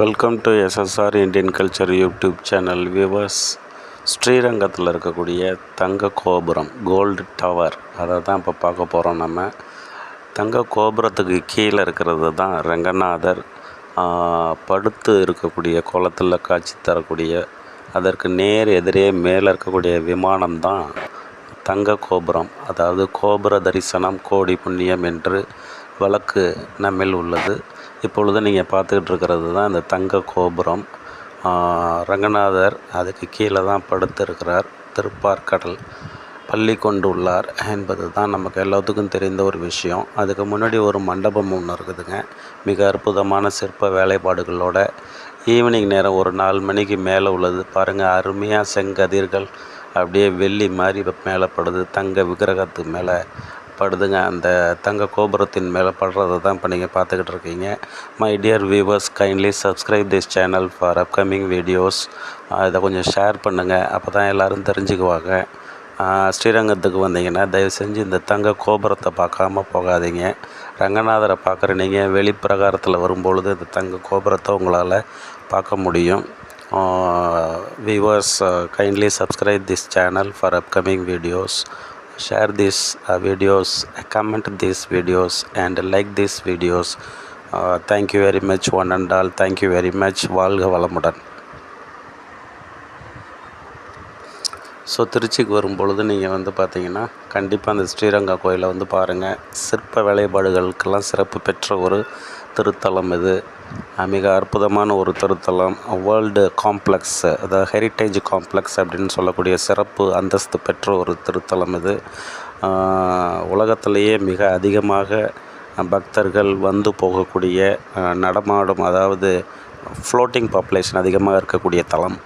Welcome to SSR Indian culture YouTube channel viewers. ஸ்ரீரங்கத்தில் இருக்கக்கூடிய தங்க கோபுரம் கோல்டு டவர் அதை தான் இப்போ பார்க்க போகிறோம். நம்ம தங்க கோபுரத்துக்கு கீழே இருக்கிறது தான் ரங்கநாதர் படுத்து இருக்கக்கூடிய கோலத்தில் காட்சி தரக்கூடிய, அதற்கு நேர் எதிரே மேலே இருக்கக்கூடிய விமானம் தான் தங்க கோபுரம். அதாவது கோபுர தரிசனம் கோடி புண்ணியம் என்று வழக்கு நம்மில் உள்ளது. இப்பொழுது நீங்கள் பார்த்துக்கிட்டு இருக்கிறது தான் இந்த தங்க கோபுரம். ரங்கநாதர் அதுக்கு கீழே தான் படுத்திருக்கிறார். திருப்பார்கடல் பள்ளி கொண்டு உள்ளார் என்பது தான் நமக்கு எல்லாத்துக்கும் தெரிந்த ஒரு விஷயம். அதுக்கு முன்னாடி ஒரு மண்டபம் ஒன்று இருக்குதுங்க, மிக அற்புதமான சிற்ப வேலைப்பாடுகளோட. ஈவினிங் நேரம் ஒரு 4 மணிக்கு மேலே உள்ளது பாருங்கள். அருமையாக செங்கதிர்கள் அப்படியே வெள்ளி மாதிரி மேலே படுது, தங்க விக்கிரகத்துக்கு மேலே படுதுங்க. அந்த தங்க கோபுரத்தின் மேலே படுறதை தான் இப்போ நீங்கள் பார்த்துக்கிட்டு இருக்கீங்க. My dear viewers, kindly subscribe this channel for upcoming videos. இதை கொஞ்சம் ஷேர் பண்ணுங்கள், அப்போ தான் எல்லோரும் தெரிஞ்சுக்குவாங்க. ஸ்ரீரங்கத்துக்கு வந்தீங்கன்னா தயவு செஞ்சு இந்த தங்க கோபுரத்தை பார்க்காம போகாதீங்க. ரங்கநாதரை பார்க்குற நீங்கள் வெளிப்பிரகாரத்தில் வரும்பொழுது இந்த தங்க கோபுரத்தை உங்களால் பார்க்க முடியும். Viewers, kindly subscribe this channel for upcoming videos. Share these videos, comment these videos and like these videos. Thank you very much one and all. Thank you very much. வாழ்க வளமுடன். ஸோ திருச்சிக்கு வரும்பொழுது நீங்கள் பார்த்தீங்கன்னா கண்டிப்பாக அந்த ஸ்ரீரங்க கோயிலை பாருங்கள். சிற்ப வேலைப்பாடுகளுக்கெல்லாம் சிறப்பு பெற்ற ஒரு திருத்தலம் இது. மிக அற்புதமான ஒரு திருத்தலம். வேர்ல்டு காம்ப்ளெக்ஸ், அதாவது ஹெரிட்டேஜ் காம்ப்ளெக்ஸ் அப்படின்னு சொல்லக்கூடிய சிறப்பு அந்தஸ்து பெற்ற ஒரு திருத்தலம் இது. உலகத்திலேயே மிக அதிகமாக பக்தர்கள் வந்து போகக்கூடிய நடமாடும், அதாவது ஃப்ளோட்டிங் பாப்புலேஷன் அதிகமாக இருக்கக்கூடிய தலம்.